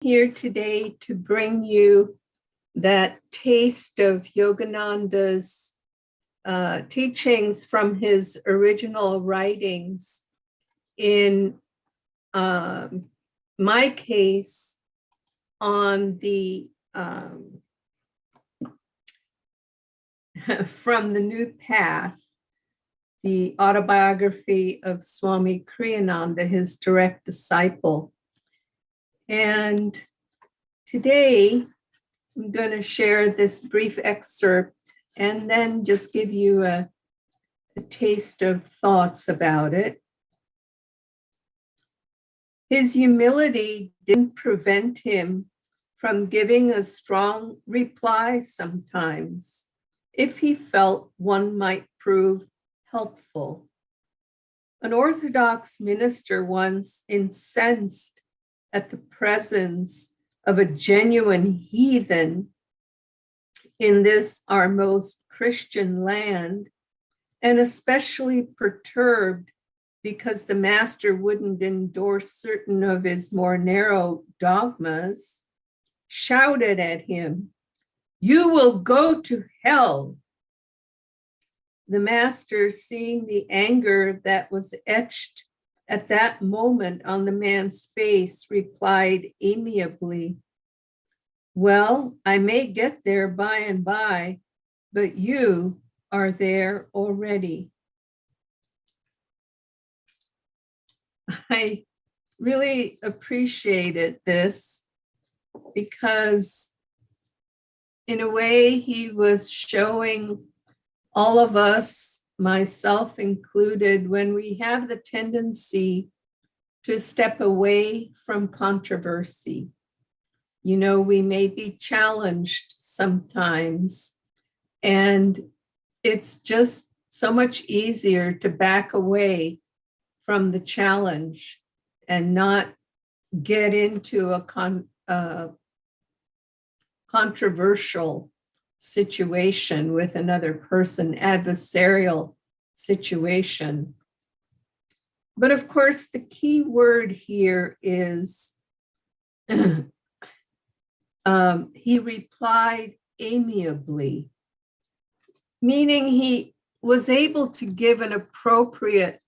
Here today to bring you that taste of Yogananda's teachings from his original writings. In my case, on the From the New Path, the autobiography of Swami Kriyananda, his direct disciple. And today, I'm going to share this brief excerpt and then just give you a taste of thoughts about it. His humility didn't prevent him from giving a strong reply sometimes, if he felt one might prove helpful. An Orthodox minister once, incensed at the presence of a genuine heathen in this our most Christian land, and especially perturbed because the master wouldn't endorse certain of his more narrow dogmas, shouted at him, "You will go to hell." The master, seeing the anger that was etched at that moment on the man's face, replied amiably, "Well, I may get there by and by, but you are there already." I really appreciated this because in a way he was showing all of us, myself included, when we have the tendency to step away from controversy. You know, we may be challenged sometimes, and it's just so much easier to back away from the challenge and not get into a controversial situation with another person, adversarial situation. But of course, the key word here is he replied amiably, meaning he was able to give an appropriate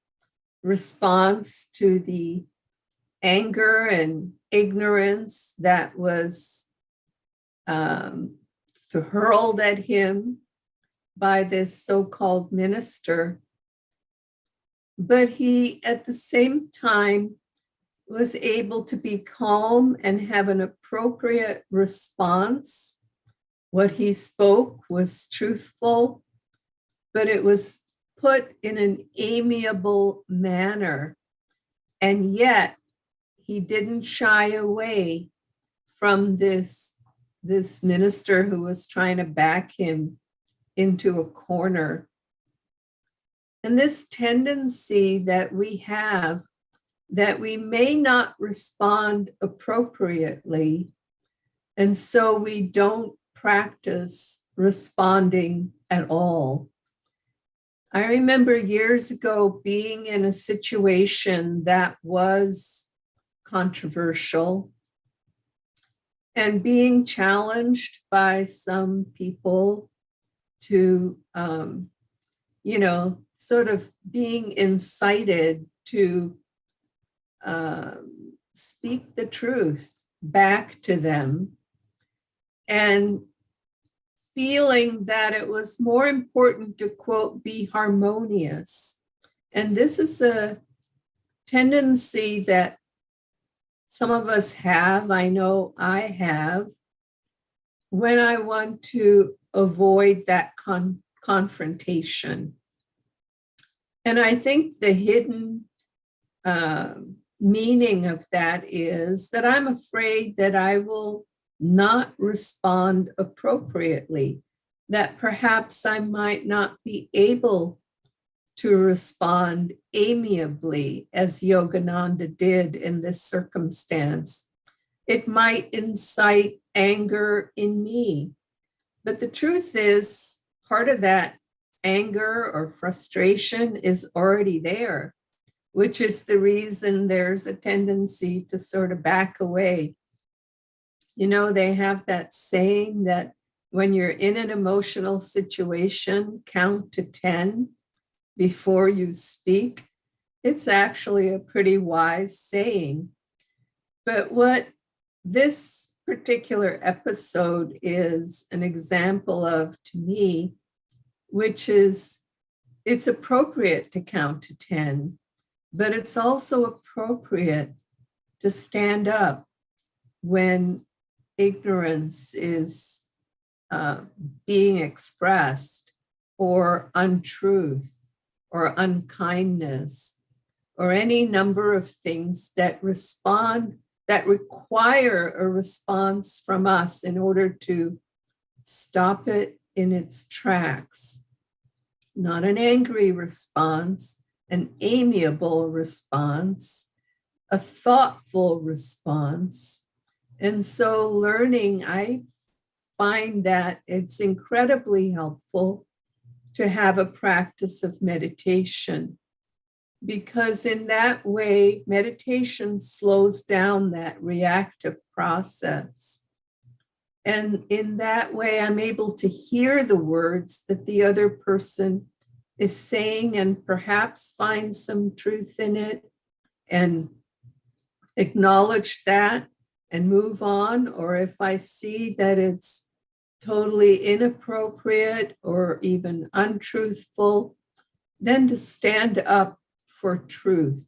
response to the anger and ignorance that was hurled at him by this so-called minister. But he, at the same time, was able to be calm and have an appropriate response. What he spoke was truthful, but it was put in an amiable manner. And yet, he didn't shy away from this minister who was trying to back him into a corner. And this tendency that we have, that we may not respond appropriately, and so we don't practice responding at all. I remember years ago being in a situation that was controversial and being challenged by some people to, sort of being incited to speak the truth back to them, and feeling that it was more important to, quote, be harmonious. And this is a tendency that some of us have, I know I have, when I want to avoid that confrontation. And I think the hidden meaning of that is that I'm afraid that I will not respond appropriately, that perhaps I might not be able to respond amiably as Yogananda did in this circumstance. It might incite anger in me. But the truth is, part of that anger or frustration is already there, which is the reason there's a tendency to sort of back away You know, they have that saying that when you're in an emotional situation, count to 10 before you speak. It's actually a pretty wise saying. But what this particular episode is an example of to me, which is it's appropriate to count to 10, but it's also appropriate to stand up when ignorance is being expressed, or untruth, or unkindness, or any number of things that require a response from us in order to stop it in its tracks. Not an angry response, an amiable response, a thoughtful response. And so learning, I find that it's incredibly helpful to have a practice of meditation, because in that way, meditation slows down that reactive process. And in that way, I'm able to hear the words that the other person is saying and perhaps find some truth in it and acknowledge that and move on. Or if I see that it's totally inappropriate or even untruthful, then to stand up for truth.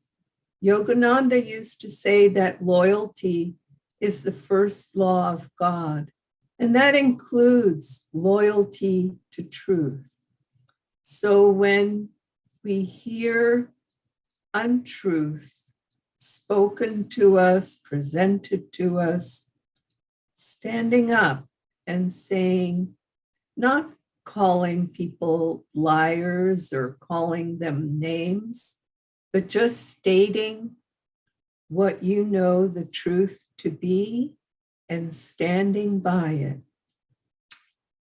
Yogananda used to say that loyalty is the first law of God, and that includes loyalty to truth. So when we hear untruth spoken to us, presented to us, standing up and saying, not calling people liars or calling them names, but just stating what you know the truth to be and standing by it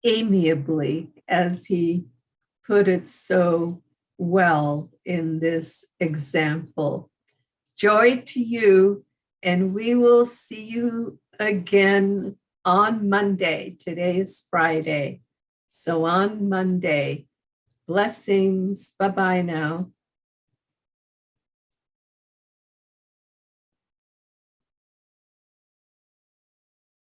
amiably, as he put it so well in this example. Joy to you, and we will see you again on Monday. Today is Friday. So on Monday, blessings. Bye-bye now.